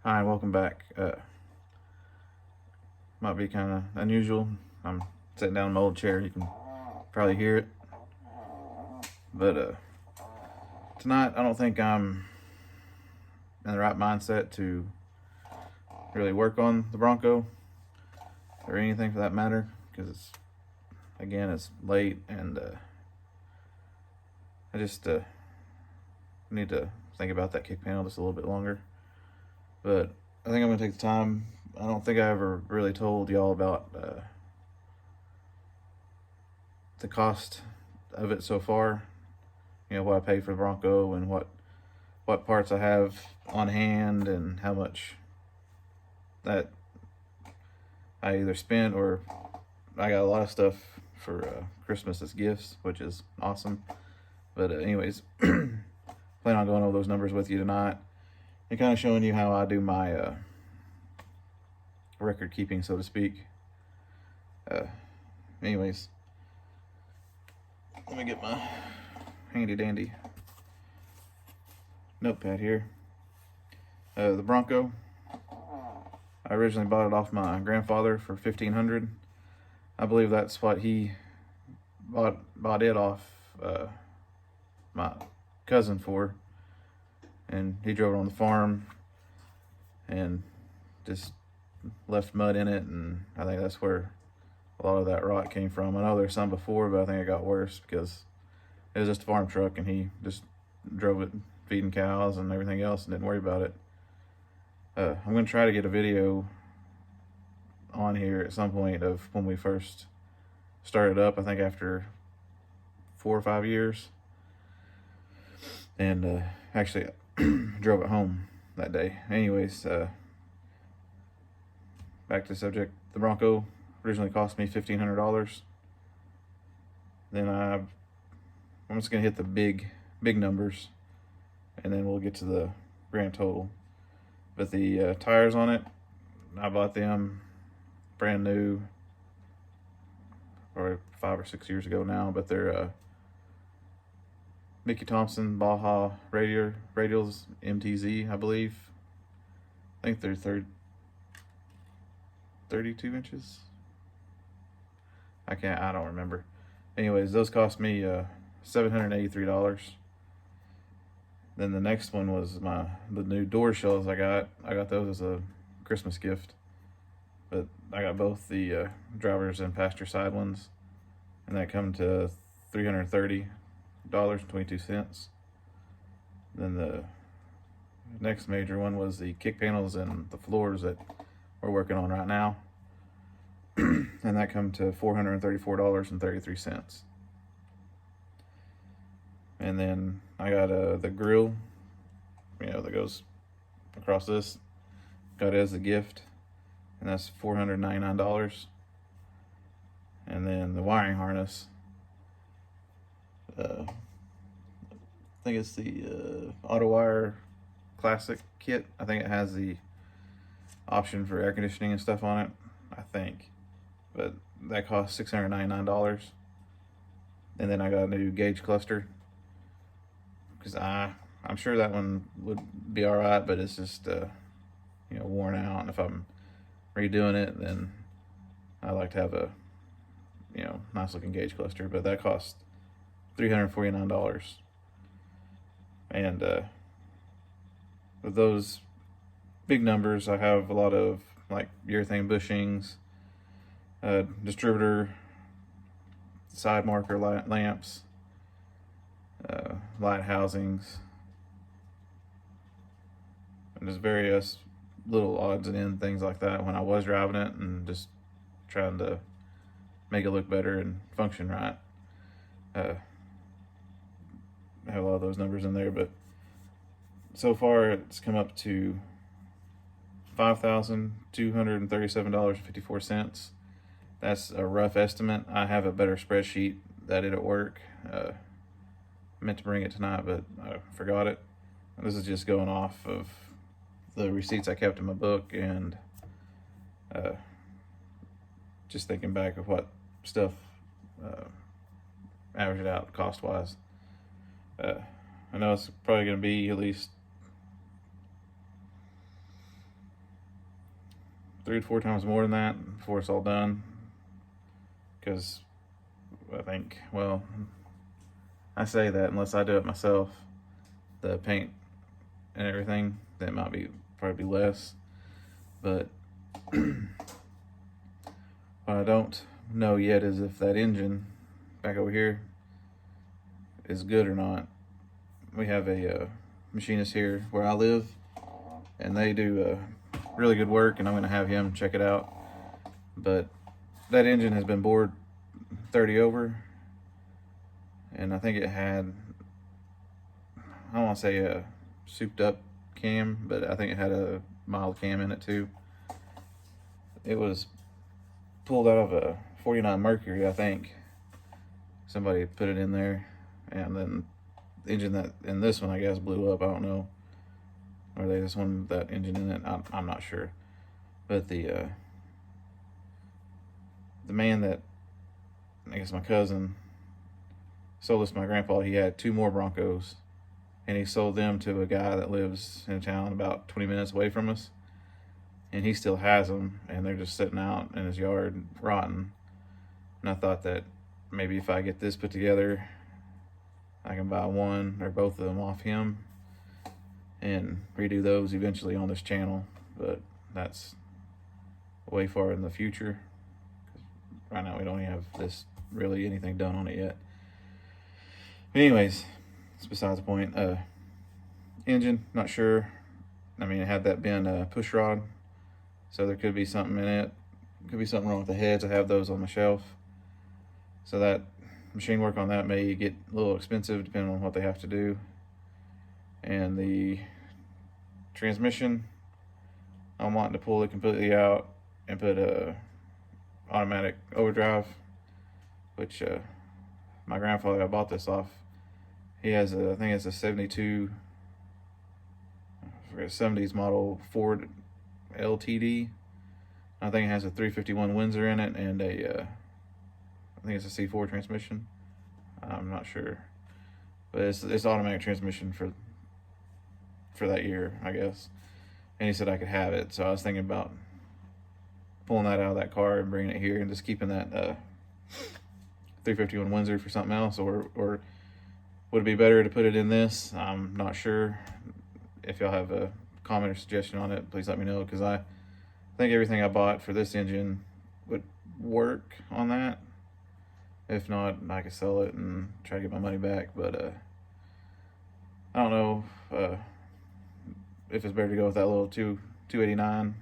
Hi, welcome back. Might be kind of unusual. I'm sitting down in my old chair. You can probably hear it. But tonight, I don't think I'm in the right mindset to really work on the Bronco or anything for that matter, because it's late and I just need to think about that kick panel just a little bit longer. But I think I'm gonna take the time. I don't think I ever really told y'all about the cost of it so far. You know, what I paid for the Bronco and what parts I have on hand and how much that I either spent or I got a lot of stuff for Christmas as gifts, which is awesome. But anyways, plan on going over those numbers with you tonight and kind of showing you how I do my record keeping, so to speak. Anyways, let me get my handy dandy notepad here. The Bronco, I originally bought it off my grandfather for $1,500. I believe that's what he bought it off my cousin for, and he drove it on the farm and just left mud in it, and I think that's where a lot of that rot came from. I know there's some before, but I think it got worse because it was just a farm truck and he just drove it feeding cows and everything else and didn't worry about it. I'm going to try to get a video on here at some point of when we first started up, I think after 4 or 5 years, and actually drove it home that day. Anyways, back to the subject. The Bronco originally cost me $1,500. Then I'm just gonna hit the big numbers, and then we'll get to the grand total. But the tires on it, I bought them brand new, or 5 or 6 years ago now. But they're Mickey Thompson Baja radials, MTZ, I believe. I think they're 32 inches. I don't remember. Anyways, those cost me $783. Then the next one was the new door shells I got. I got those as a Christmas gift. But I got both the driver's and passenger side ones, and that come to $330.22. Then the next major one was the kick panels and the floors that we're working on right now. And that come to $434.33. And then I got the grill, that goes across this. Got it as a gift, and that's $499. And then the wiring harness, I think it's the AutoWire Classic kit. I think it has the option for air conditioning and stuff on it, I think. But that cost $699. And then I got a new gauge cluster, because I'm sure that one would be all right, but it's just worn out. And if I'm redoing it, then I like to have a nice looking gauge cluster. But that cost $349. And with those big numbers, I have a lot of like urethane bushings, distributor side marker lamps, light housings, and just various little odds and ends things like that when I was driving it, and just trying to make it look better and function right. I have a lot of those numbers in there, but so far it's come up to $5,237.54. That's a rough estimate. I have a better spreadsheet that it'll work. I meant to bring it tonight, but I forgot it. This is just going off of the receipts I kept in my book, and just thinking back of what stuff averaged out cost-wise. I know it's probably going to be at least 3 to 4 times more than that before it's all done. Because I think, well, I say that unless I do it myself, the paint and everything, that might be probably less. But what I don't know yet is if that engine back over here is good or not. We have a machinist here where I live, and they do really good work, and I'm going to have him check it out. But that engine has been bored 30 over, and I think it had, I don't want to say a souped up cam, but I think it had a mild cam in it too. It was pulled out of a 49 Mercury, I think. Somebody put it in there, and then the engine that in this one, I guess, blew up. I don't know, or they just wanted that engine in it. I'm not sure. But the man that, I guess my cousin, sold this to my grandpa. He had 2 more Broncos, and he sold them to a guy that lives in a town about 20 minutes away from us, and he still has them, and they're just sitting out in his yard rotting. And I thought that maybe if I get this put together, I can buy one or both of them off him and redo those eventually on this channel. But that's way far in the future. Right now we don't even have this really anything done on it yet. But anyways, it's besides the point. Engine, not sure. I mean, it had that bent push rod, so there could be something in it. Could be something wrong with the heads. I have those on my shelf. So that machine work on that may get a little expensive depending on what they have to do. And the transmission, I'm wanting to pull it completely out and put a automatic overdrive, which my grandfather I bought this off. He has I think it's a 72, I forget, 70s model Ford LTD. I think it has a 351 Windsor in it and a I think it's a C4 transmission. I'm not sure, but it's automatic transmission for that year, I guess. And he said I could have it, so I was thinking about pulling that out of that car and bringing it here and just keeping that 351 Windsor for something else, or would it be better to put it in this? I'm not sure. If y'all have a comment or suggestion on it, please let me know, because I think everything I bought for this engine would work on that. If not, I could sell it and try to get my money back. But I don't know if it's better to go with that little 289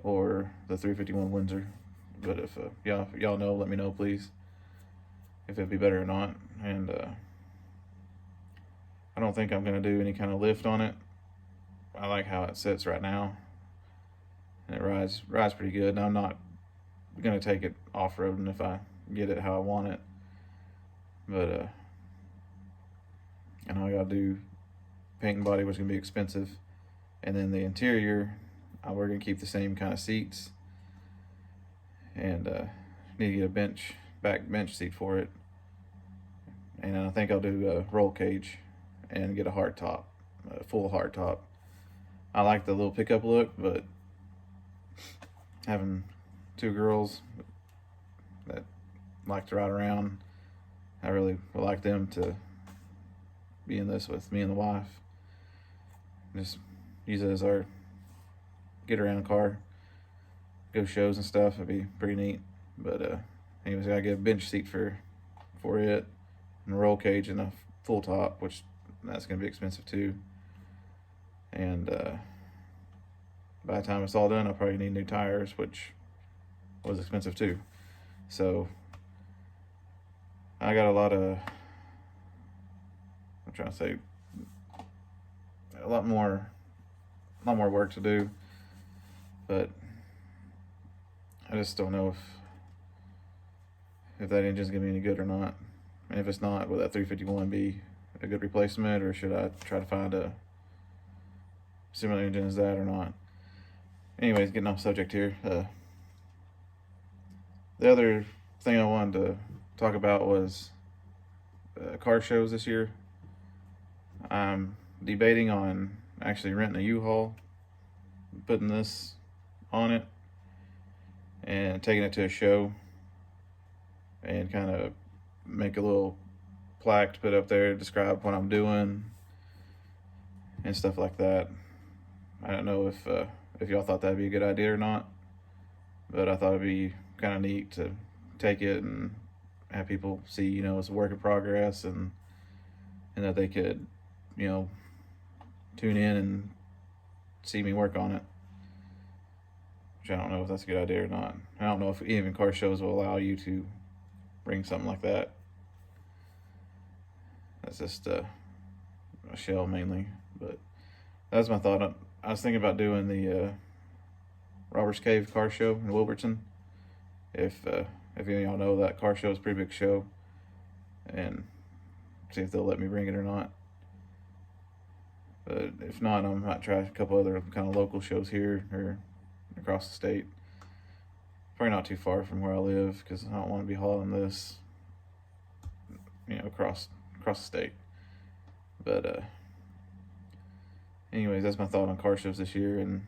or the 351 Windsor. But if y'all know, let me know, please, if it'd be better or not. And I don't think I'm gonna do any kind of lift on it. I like how it sits right now, and it rides pretty good. And I'm not gonna take it off-roading if I get it how I want it. But I know I gotta do paint and body, which is gonna be expensive, and then the interior, we're gonna keep the same kind of seats, and need to get a back bench seat for it. And I think I'll do a roll cage and get a hard top, a full hard top. I like the little pickup look, but having 2 girls that like to ride around, I really would like them to be in this with me and the wife. Just use it as our get around car, go shows and stuff. It'd be pretty neat. But anyways, I gotta get a bench seat for it, and a roll cage and a full top, which that's gonna be expensive too. And by the time it's all done, I'll probably need new tires, which was expensive too. So I got a lot of, I'm trying to say, a lot more work to do, but I just don't know if that engine's gonna be any good or not. And if it's not, will that 351 be a good replacement, or should I try to find a similar engine as that or not? Anyways, getting off subject here. The other thing I wanted to talk about was car shows this year. I'm debating on actually renting a U-Haul, putting this on it and taking it to a show and kind of make a little plaque to put up there, describe what I'm doing and stuff like that. I don't know if y'all thought that'd be a good idea or not, but I thought it'd be kind of neat to take it and have people see, you know, it's a work in progress, and that they could, you know, tune in and see me work on it. Which I don't know if that's a good idea or not. I don't know if even car shows will allow you to bring something like that. That's just a shell mainly, but that's my thought. I was thinking about doing the Robbers Cave car show in Wilburton. If any of y'all know, that car show is a pretty big show, and see if they'll let me bring it or not. But if not, I might try a couple other kind of local shows here or across the state. Probably not too far from where I live, because I don't want to be hauling this, you know, across the state. But anyways, that's my thought on car shows this year, and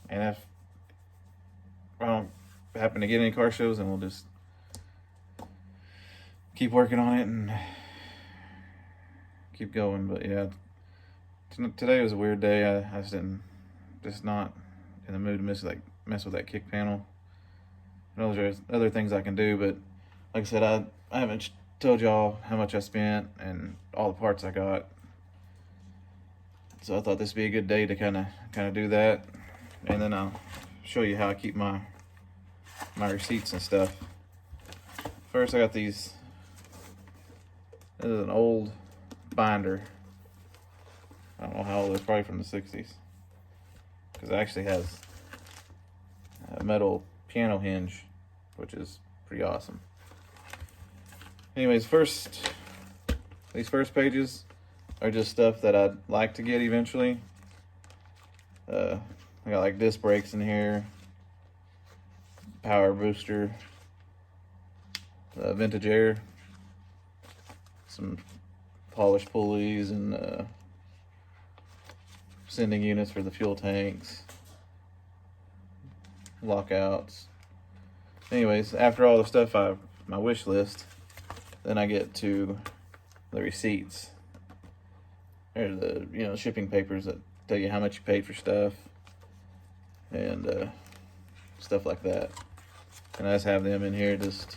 if I don't happen to get any car shows, then we'll just keep working on it and keep going. But yeah, today was a weird day. I just not in the mood to mess with that kick panel. I know there's other things I can do, but like I said, I haven't told y'all how much I spent and all the parts I got. So I thought this would be a good day to kind of do that, and then I'll show you how I keep my receipts and stuff. First, I got these. This is an old binder. I don't know how old it is, probably from the 60s. Because it actually has a metal piano hinge, which is pretty awesome. Anyways, these first pages are just stuff that I'd like to get eventually. I got like disc brakes in here, power booster, vintage air, some polished pulleys, and sending units for the fuel tanks, lockouts. Anyways, after all the stuff my wish list, then I get to the receipts. There's the shipping papers that tell you how much you paid for stuff and stuff like that. And I just have them in here. Just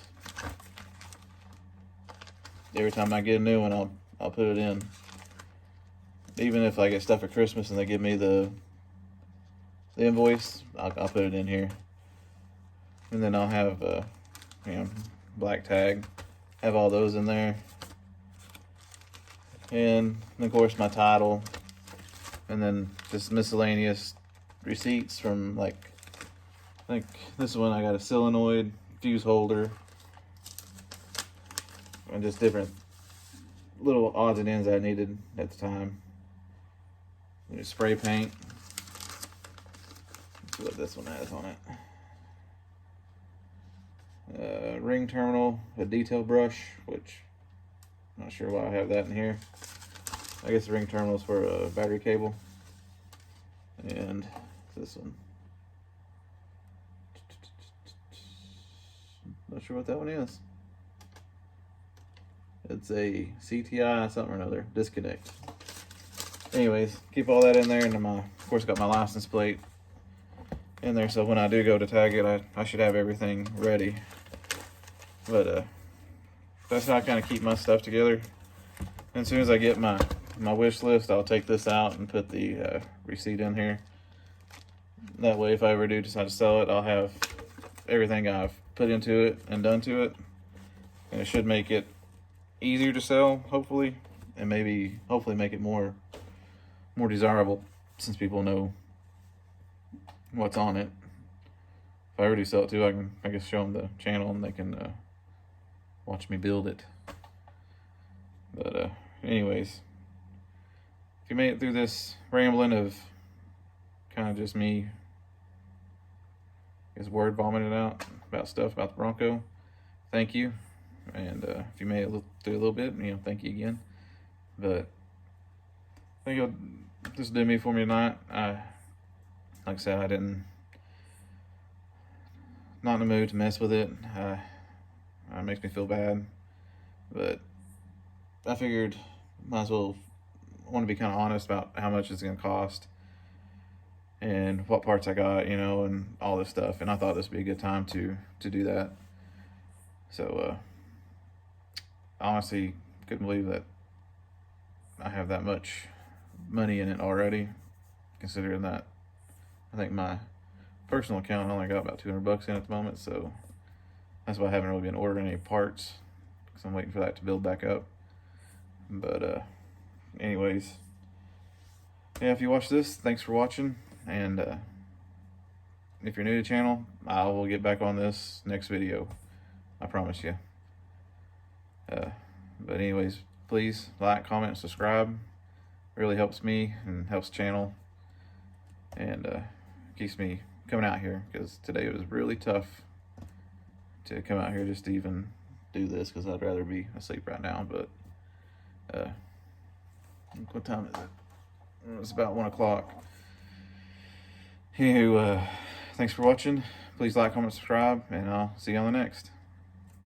every time I get a new one, I'll put it in. Even if I get stuff for Christmas and they give me the invoice, I'll put it in here. And then I'll have black tag, have all those in there. And of course my title, and then just miscellaneous receipts from, like, I think this one I got a solenoid, fuse holder, and just different little odds and ends I needed at the time. Spray paint. Let's see what this one has on it. Ring terminal, a detail brush, which I'm not sure why I have that in here. I guess the ring terminal is for a battery cable. And this one. Not sure what that one is. It's a CTI something or another, disconnect. Anyways, keep all that in there, and then of course got my license plate in there, so when I do go to tag it, I should have everything ready. But that's how I kind of keep my stuff together. And as soon as I get my wish list, I'll take this out and put the receipt in here. That way, if I ever do decide to sell it, I'll have everything I've put into it and done to it, and it should make it easier to sell, hopefully, and maybe hopefully make it more desirable, since people know what's on it. If I already sell it too, I guess show them the channel and they can watch me build it. But anyways, if you made it through this rambling of kind of just me, I guess, word vomiting out about stuff about the Bronco, thank you. And if you made it through a little bit, thank you again. But I think this will do me for me tonight. Like I said, I didn't not in the mood to mess with it. It makes me feel bad, but I figured might as well, want to be kind of honest about how much it's going to cost and what parts I got, you know, and all this stuff. And I thought this would be a good time to do that. So I honestly couldn't believe that I have that much money in it already, considering that I think my personal account only got about $200 in at the moment. So that's why I haven't really been ordering any parts, because I'm waiting for that to build back up. But anyways, yeah, if you watch this, thanks for watching. And if you're new to the channel, I will get back on this next video, I promise you. But anyways, please like, comment, subscribe. It really helps me and helps the channel, and keeps me coming out here, because today it was really tough to come out here just to even do this, because I'd rather be asleep right now. But what time is it? It's about 1 o'clock. Anywho, thanks for watching. Please like, comment, subscribe, and I'll see you on the next.